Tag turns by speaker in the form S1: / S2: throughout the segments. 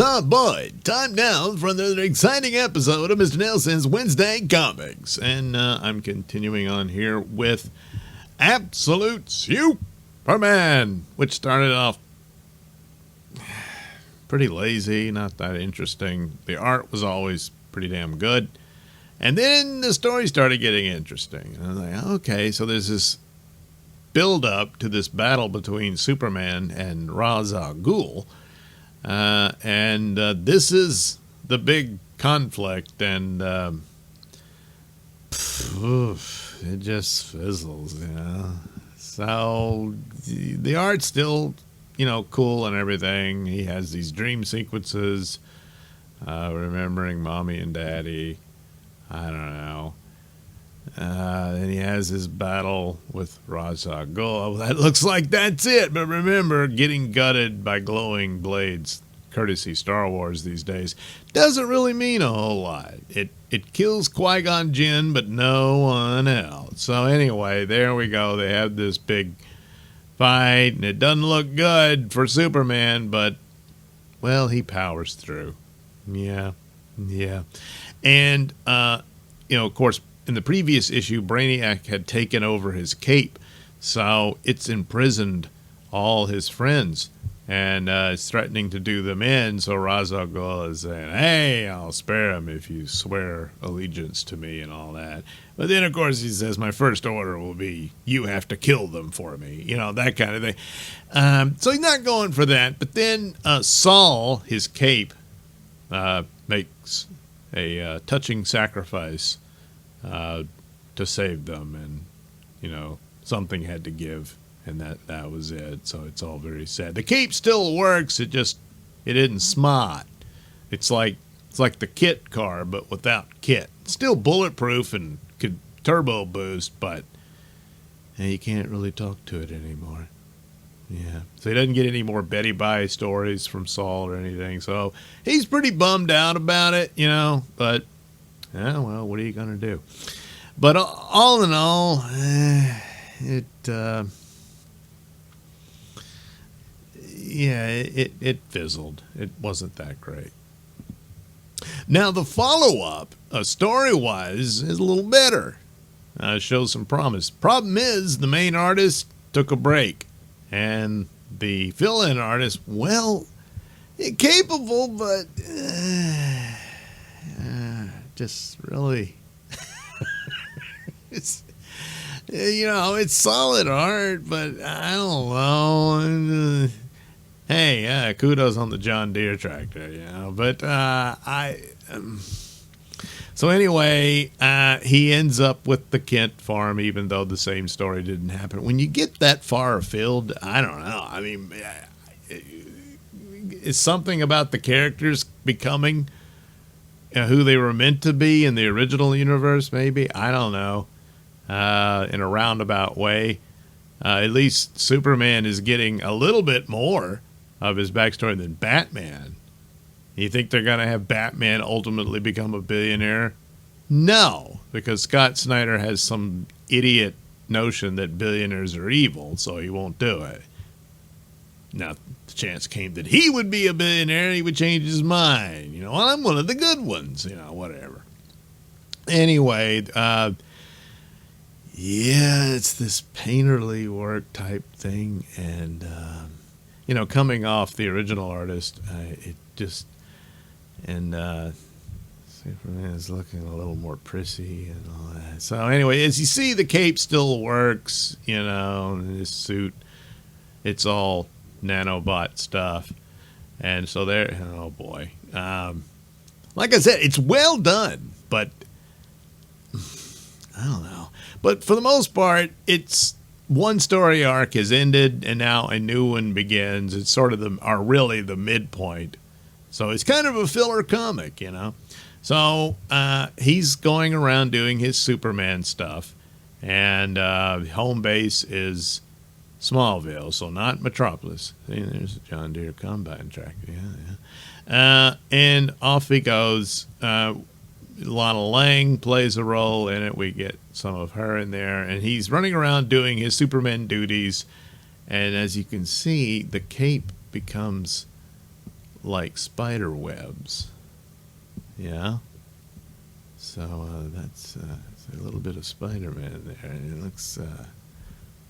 S1: Oh boy, time now for another exciting episode of Mr. Nailsin's Wednesday Comics. And I'm continuing on here with Absolute Superman, which started off pretty lazy, not that interesting. The art was always pretty damn good. And then the story started getting interesting. And I was like, okay, so there's this build up to this battle between Superman and Ra's al Ghul. And this is the big conflict, and it just fizzles, you know. So the art's still, cool and everything. He has these dream sequences, remembering mommy and daddy. I don't know. And he has his battle with Ra's al Ghul. That looks like that's it. But remember, getting gutted by glowing blades, courtesy Star Wars these days, doesn't really mean a whole lot. It kills Qui-Gon Jinn, but no one else. So anyway, there we go. They have this big fight, and it doesn't look good for Superman, but, well, he powers through. Yeah. And, of course, in the previous issue, Brainiac had taken over his cape, so it's imprisoned all his friends, and it's threatening to do them in. So Ra's al Ghul is saying, hey, I'll spare him if you swear allegiance to me and all that. But then, of course, he says, my first order will be, you have to kill them for me, that kind of thing. So he's not going for that. But then Saul, his cape, makes a touching sacrifice to save them, and something had to give, and that was it. So it's all very sad. The cape still works, it isn't smart. It's like the Kit car, but without Kit. Still bulletproof and could turbo boost, but you can't really talk to it anymore. Yeah, so he doesn't get any more Betty Bye stories from Saul or anything, so he's pretty bummed out about it, but well, what are you going to do? But all in all, it fizzled. It wasn't that great. Now, the follow-up, story-wise, is a little better. Shows some promise. Problem is, the main artist took a break, and the fill-in artist, well, capable, but just really, it's solid art, but I don't know. Hey, kudos on the John Deere tractor, but so anyway, he ends up with the Kent farm, even though the same story didn't happen. When you get that far afield, I don't know. I mean, it's something about the characters becoming who they were meant to be in the original universe, maybe. I don't know. In a roundabout way. At least Superman is getting a little bit more of his backstory than Batman. You think they're going to have Batman ultimately become a billionaire? No, because Scott Snyder has some idiot notion that billionaires are evil, so he won't do it. Now, the chance came that he would be a billionaire, he would change his mind. Well, I'm one of the good ones, whatever. Anyway, it's this painterly work type thing, and, coming off the original artist, it just, and Superman is looking a little more prissy and all that. So anyway, as you see, the cape still works, and his suit, it's all nanobot stuff, and so there, oh boy. Like I said, it's well done, but I don't know. But for the most part, it's one story arc has ended, and now a new one begins. It's sort of really the midpoint. So it's kind of a filler comic, So he's going around doing his Superman stuff, and home base is Smallville, so not Metropolis. See, there's a John Deere combine tractor. Yeah. And off he goes. Lana Lang plays a role in it. We get some of her in there, and he's running around doing his Superman duties. And as you can see, the cape becomes like spider webs. Yeah. So that's a little bit of Spider-Man there, and it looks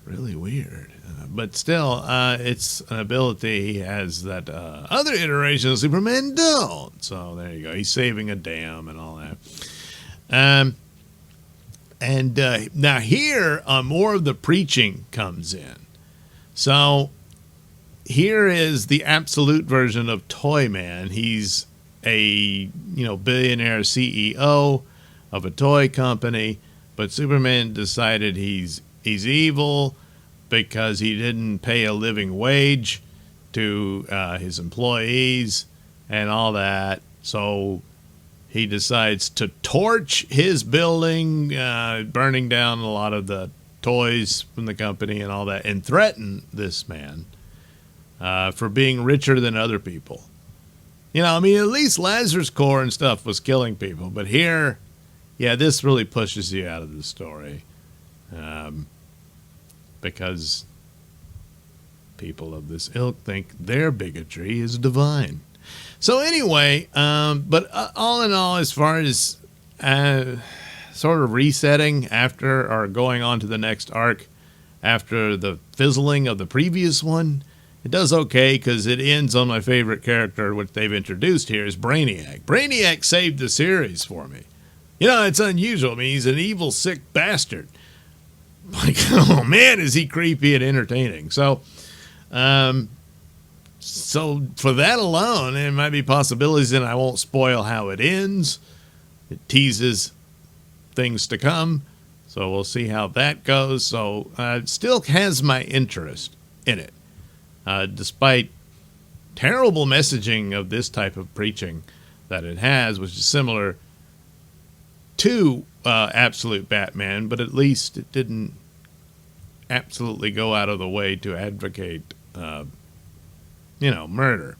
S1: really weird. But still, it's an ability he has that other iterations of Superman don't. So there you go. He's saving a dam and all that. And now here, more of the preaching comes in. So here is the absolute version of Toyman. He's a billionaire CEO of a toy company, but Superman decided he's evil because he didn't pay a living wage to his employees and all that. So he decides to torch his building, burning down a lot of the toys from the company and all that, and threaten this man for being richer than other people. At least Lazarus Core and stuff was killing people, but here, yeah, this really pushes you out of the story. Because people of this ilk think their bigotry is divine. So anyway, but all in all, as far as sort of resetting after or going on to the next arc after the fizzling of the previous one, it does okay because it ends on my favorite character, which they've introduced here, is Brainiac. Brainiac saved the series for me. It's unusual. He's an evil, sick bastard. Like, oh man, is he creepy and entertaining. So for that alone, there might be possibilities, and I won't spoil how it ends. It teases things to come. So we'll see how that goes. So it still has my interest in it. Despite terrible messaging of this type of preaching that it has, which is similar to Absolute Batman, but at least it didn't absolutely go out of the way to advocate, murder.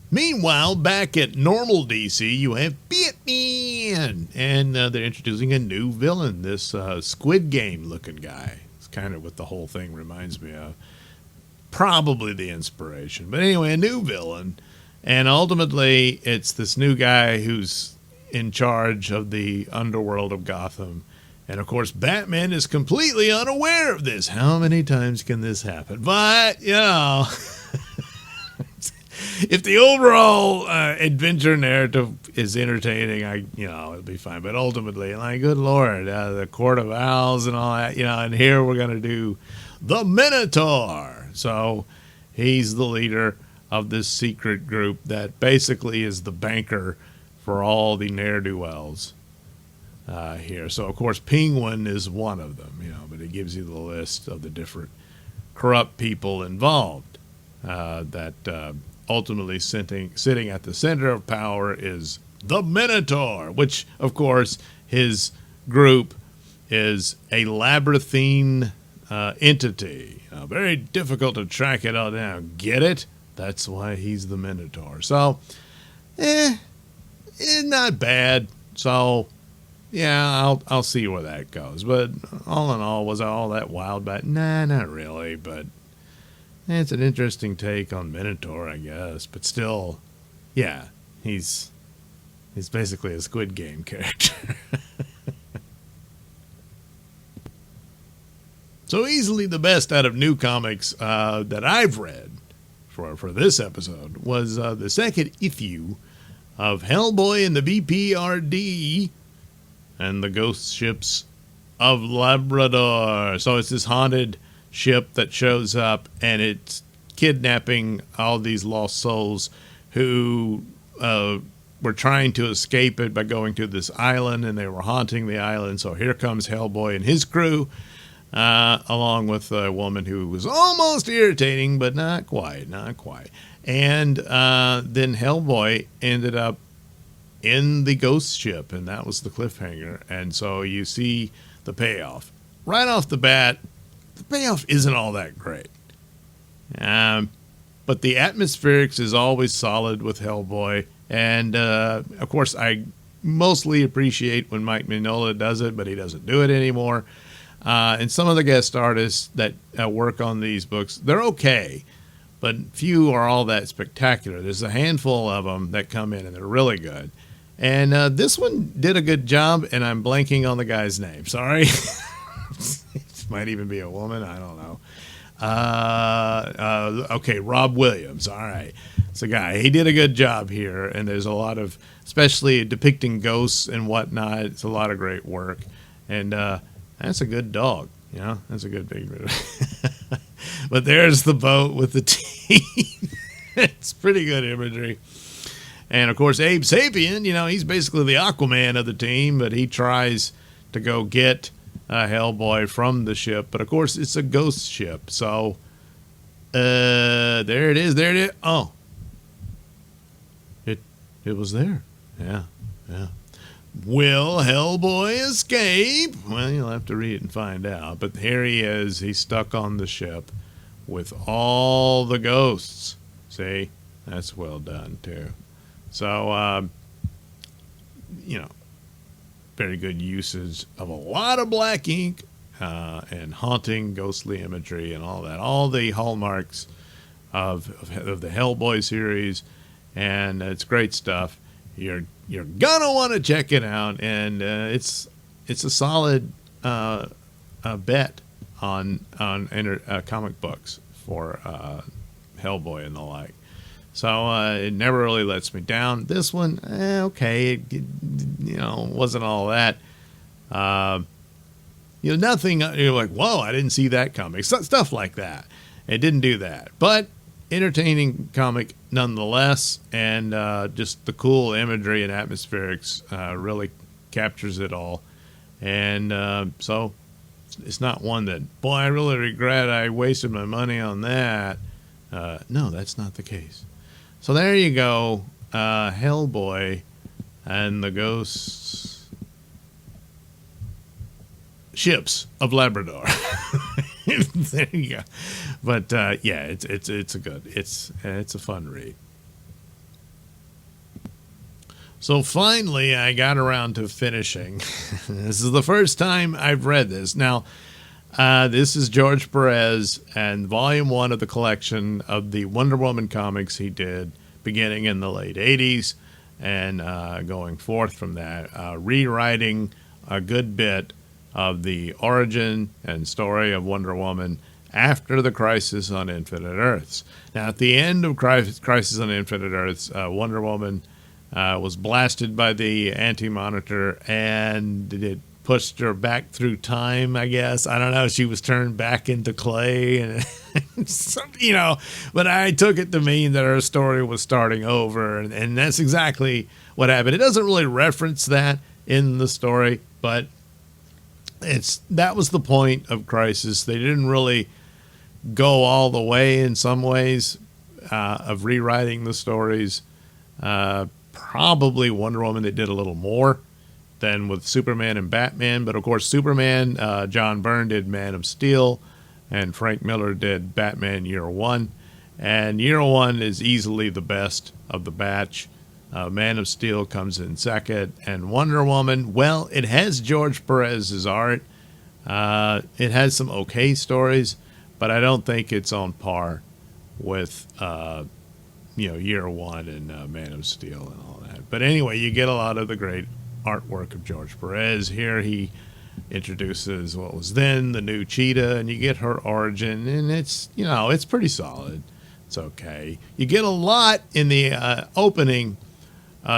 S1: Meanwhile, back at normal DC, you have Batman, and they're introducing a new villain, this Squid Game-looking guy. It's kind of what the whole thing reminds me of. Probably the inspiration. But anyway, a new villain. And ultimately, it's this new guy who's in charge of the underworld of Gotham. And of course, Batman is completely unaware of this. How many times can this happen? But, if the overall adventure narrative is entertaining, it'll be fine. But ultimately, good Lord, the Court of Owls and all that, and here we're going to do the Minotaur. So he's the leader of this secret group that basically is the banker for all the ne'er-do-wells here. So, of course, Penguin is one of them, but it gives you the list of the different corrupt people involved that ultimately sitting at the center of power is the Minotaur, which, of course, his group is a labyrinthine entity. Very difficult to track it all down. Get it? That's why he's the Minotaur. So, not bad. So, yeah, I'll see where that goes. But all in all, was all that wild? But nah, not really. But it's an interesting take on Minotaur, I guess. But still, yeah, he's basically a Squid Game character. So easily the best out of new comics that I've read for this episode was the second issue of Hellboy and the BPRD and the Ghost Ships of Labrador. So it's this haunted ship that shows up, and it's kidnapping all these lost souls who were trying to escape it by going to this island, and they were haunting the island. So here comes Hellboy and his crew. Along with a woman who was almost irritating, but not quite. And then Hellboy ended up in the ghost ship, and that was the cliffhanger. And so you see the payoff. Right off the bat, the payoff isn't all that great. But the atmospherics is always solid with Hellboy. And, of course, I mostly appreciate when Mike Mignola does it, but he doesn't do it anymore. And some of the guest artists that work on these books, they're okay. but few are all that spectacular. There's a handful of them that come in and they're really good. And this one did a good job, and I'm blanking on the guy's name. Sorry. It might even be a woman. I don't know. Okay, Rob Williams. All right. It's a guy. He did a good job here, and there's a lot of, especially depicting ghosts and whatnot. It's a lot of great work. And that's a good dog. You know, that's a good big. But there's the boat with the teeth. It's pretty good imagery. And of course, Abe Sapien, you know, he's basically the Aquaman of the team, but he tries to go get Hellboy from the ship. But of course, it's a ghost ship. So there it is. There it is. Oh, it was there. Yeah. Will Hellboy escape? Well, you'll have to read it and find out. But here he is. He's stuck on the ship with all the ghosts. See? That's well done, too. So, you know, very good usage of a lot of black ink and haunting ghostly imagery and all that. All the hallmarks of the Hellboy series. And it's great stuff. You're gonna want to check it out, and it's a solid bet on comic books for Hellboy and the like. So it never really lets me down. This one, okay, you know, wasn't all that. You know, nothing. You're like, whoa, I didn't see that coming. Stuff like that. It didn't do that, but entertaining comic nonetheless, and just the cool imagery and atmospherics really captures it all. And so it's not one that, boy, I really regret I wasted my money on that. No, that's not the case. So there you go, Hellboy and the Ghosts Ships of Labrador. There you go. But yeah, it's a fun read. So finally, I got around to finishing. This is the first time I've read this. Now, this is George Perez and Volume 1 of the collection of the Wonder Woman comics he did beginning in the late 80s and going forth from that, rewriting a good bit of the origin and story of Wonder Woman after the Crisis on Infinite Earths. Now, at the end of Crisis on Infinite Earths, Wonder Woman was blasted by the Anti-Monitor, and it pushed her back through time, I guess. I don't know. She was turned back into clay, and you know. But I took it to mean that her story was starting over, and that's exactly what happened. It doesn't really reference that in the story, but that was the point of Crisis. They didn't really go all the way in some ways of rewriting the stories. Probably Wonder Woman, they did a little more than with Superman and Batman. But of course, Superman, John Byrne did Man of Steel, and Frank Miller did Batman Year One. And Year One is easily the best of the batch. Man of Steel comes in second, and Wonder Woman, well, it has George Perez's art. It has some okay stories, but I don't think it's on par with Year One and Man of Steel and all that. But anyway, you get a lot of the great artwork of George Perez. Here he introduces what was then the new Cheetah, and you get her origin, and it's pretty solid. It's okay. You get a lot in the opening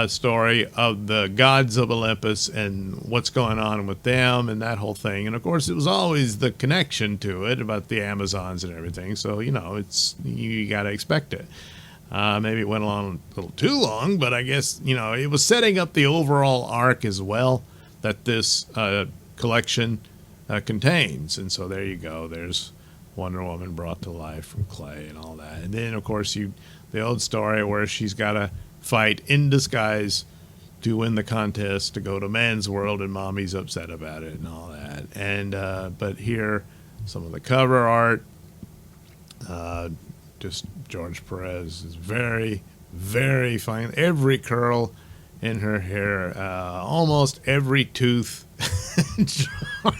S1: story of the gods of Olympus and what's going on with them and that whole thing. And of course, it was always the connection to it about the Amazons and everything. So, you got to expect it. Maybe it went along a little too long, but I guess, it was setting up the overall arc as well that this collection contains. And so there you go. There's Wonder Woman brought to life from clay and all that. And then, of course, the old story where she's got to fight in disguise to win the contest to go to Man's World, and Mommy's upset about it and all that. And but here, some of the cover art, just George Perez is very, very fine. Every curl in her hair, almost every tooth. But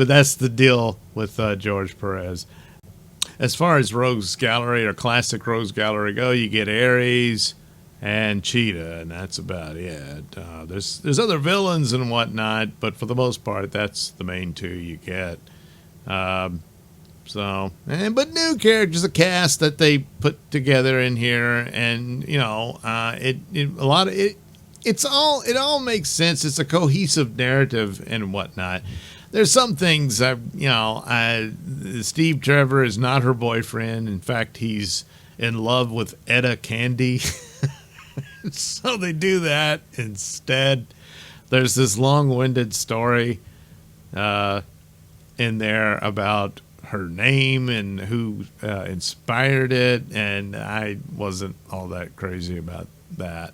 S1: that's the deal with George Perez. as far as Rogues Gallery or classic Rogues Gallery go, you get Ares and Cheetah, and that's about it. There's other villains and whatnot, but for the most part, that's the main two you get. But new characters, a cast that they put together in here, and it all makes sense. It's a cohesive narrative and whatnot. There's some things Steve Trevor is not her boyfriend. In fact, he's in love with Etta Candy. So they do that instead. There's this long-winded story in there about her name and who inspired it, and I wasn't all that crazy about that.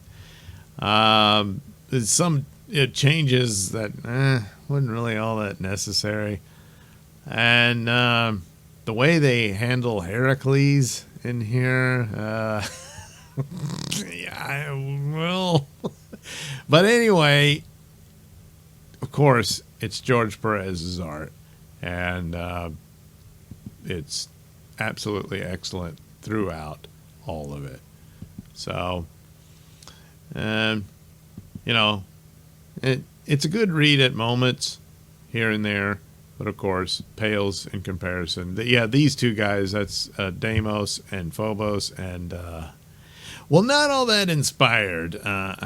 S1: There's some changes that wasn't really all that necessary, and the way they handle Heracles in here, but anyway, of course, it's George Perez's art, and it's absolutely excellent throughout all of it. So, it's a good read at moments here and there, but of course pales in comparison. These two guys, that's Deimos and Phobos, and not all that inspired. What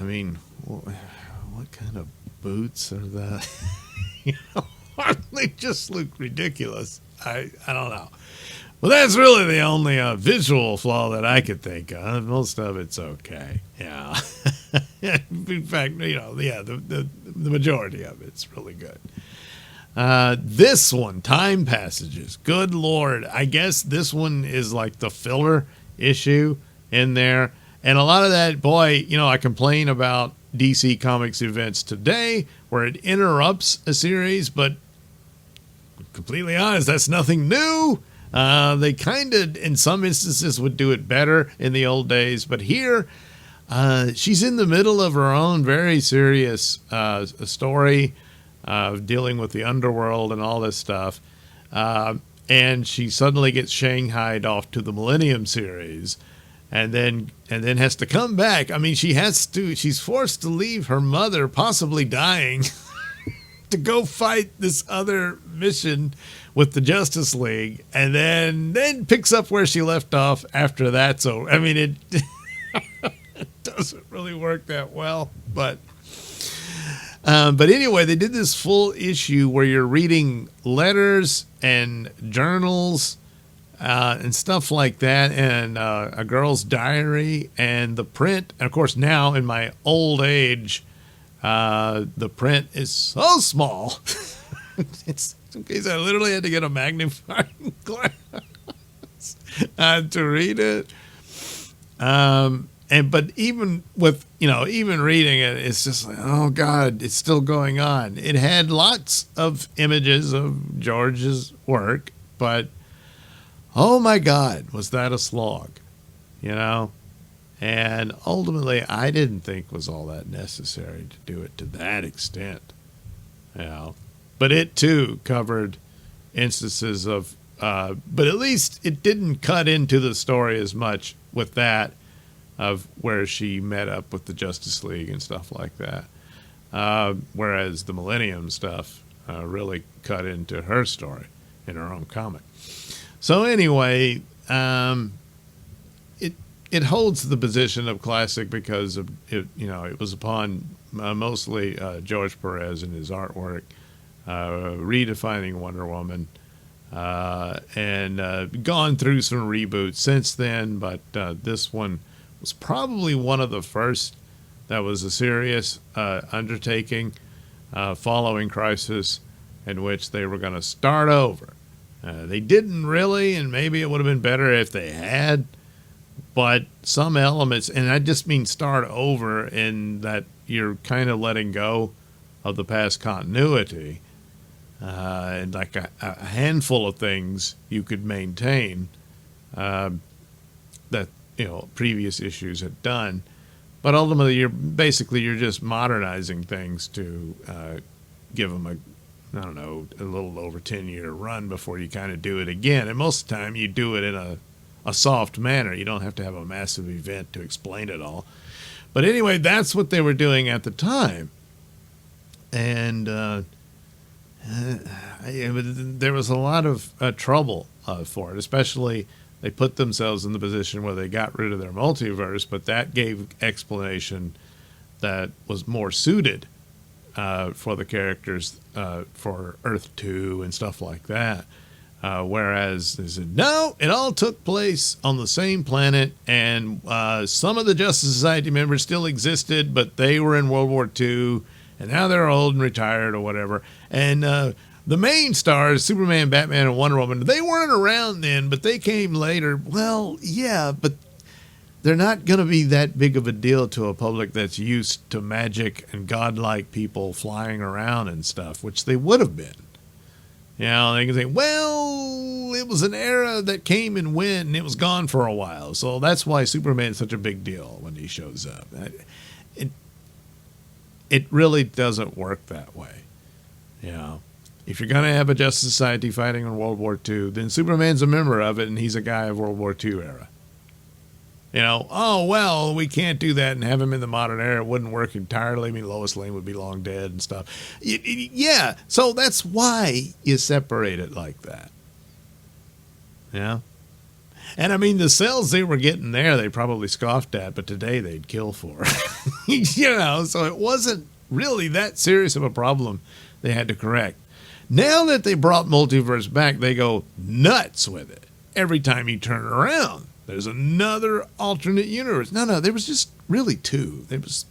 S1: kind of boots are that? They just look ridiculous. I don't know. Well, that's really the only visual flaw that I could think of. Most of it's okay. Yeah. In fact, the majority of it's really good. This one, Time Passages. Good Lord. I guess this one is like the filler issue in there. And a lot of that, boy, I complain about DC Comics events today where it interrupts a series, but completely honest, that's nothing new. They kind of, in some instances, would do it better in the old days. But here, she's in the middle of her own very serious story dealing with the underworld and all this stuff. And she suddenly gets shanghaied off to the Millennium series. And then has to come back. I mean, she's forced to leave her mother, possibly dying, to go fight this other mission with the Justice League, and then picks up where she left off after that. So, I mean, it doesn't really work that well, but anyway, they did this full issue where you're reading letters and journals and stuff like that, and a girl's diary, and the print. And of course, now in my old age, the print is so small. It's in case I literally had to get a magnifying glass to read it. But even with even reading it, it's just like, oh God, it's still going on. It had lots of images of George's work, but oh my God, was that a slog, And ultimately, I didn't think was all that necessary to do it to that extent, But it too covered instances of, but at least it didn't cut into the story as much with that of where she met up with the Justice League and stuff like that. Whereas the Millennium stuff really cut into her story in her own comic. So anyway, it holds the position of classic because of it. It was upon mostly George Perez and his artwork, redefining Wonder Woman, and gone through some reboots since then. But this one was probably one of the first that was a serious undertaking following Crisis, in which they were going to start over. They didn't really, and maybe it would have been better if they had, but some elements, and I just mean start over in that you're kind of letting go of the past continuity, and like a handful of things you could maintain that previous issues had done, but ultimately you're just modernizing things to give them a I don't know, a little over 10-year run before you kind of do it again. And most of the time you do it in a soft manner. You don't have to have a massive event to explain it all. But anyway, that's what they were doing at the time. And there was a lot of trouble for it, especially they put themselves in the position where they got rid of their multiverse, but that gave explanation that was more suited for the characters for Earth 2 and stuff like that. Whereas they said, no, it all took place on the same planet, and some of the Justice Society members still existed, but they were in World War II, and now they're old and retired or whatever. And the main stars, Superman, Batman, and Wonder Woman, they weren't around then, but they came later. Well, yeah, but they're not going to be that big of a deal to a public that's used to magic and godlike people flying around and stuff, which they would have been. You know, they can say, well, it was an era that came and went, and it was gone for a while. So that's why Superman's such a big deal when he shows up. It really doesn't work that way. You know, if you're going to have a Justice Society fighting in World War II, then Superman's a member of it, and he's a guy of World War II era. You know, oh, well, we can't do that and have him in the modern era. It wouldn't work entirely. I mean, Lois Lane would be long dead and stuff. Yeah, so that's why you separate it like that. Yeah. And, I mean, the sales they were getting there, they probably scoffed at, but today they'd kill for. You know, so it wasn't really that serious of a problem they had to correct. Now that they brought multiverse back, they go nuts with it. Every time you turn around, there's another alternate universe. No, there was just really two. There was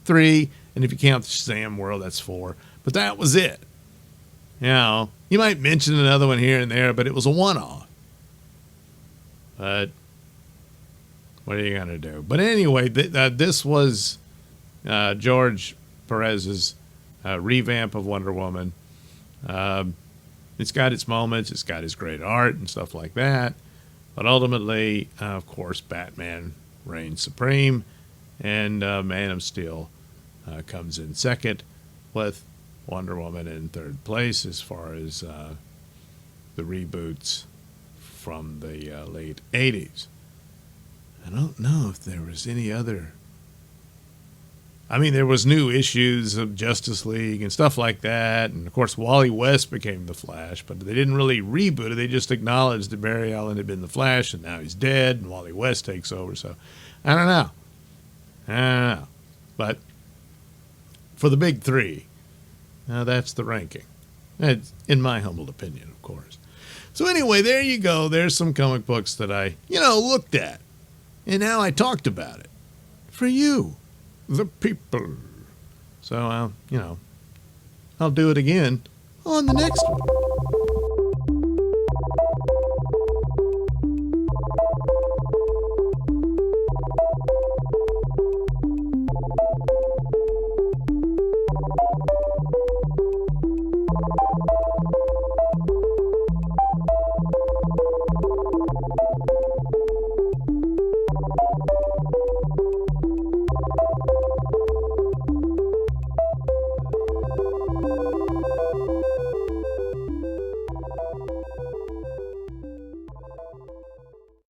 S1: three, and if you count the Shazam world, that's four. But that was it. You know, you might mention another one here and there, but it was a one-off. But what are you going to do? But anyway, this was George Perez's revamp of Wonder Woman. It's got its moments. It's got its great art and stuff like that. But ultimately, of course, Batman reigns supreme, and Man of Steel comes in second, with Wonder Woman in third place as far as the reboots from the late 80s. I don't know if there was any other. I mean, there was new issues of Justice League and stuff like that. And, of course, Wally West became the Flash, but they didn't really reboot it. They just acknowledged that Barry Allen had been the Flash, and now he's dead, and Wally West takes over. So, I don't know. But for the big three, that's the ranking. That's in my humble opinion, of course. So, anyway, there you go. There's some comic books that I, looked at. And now I talked about it. For you. The people. So, I'll do it again on the next one.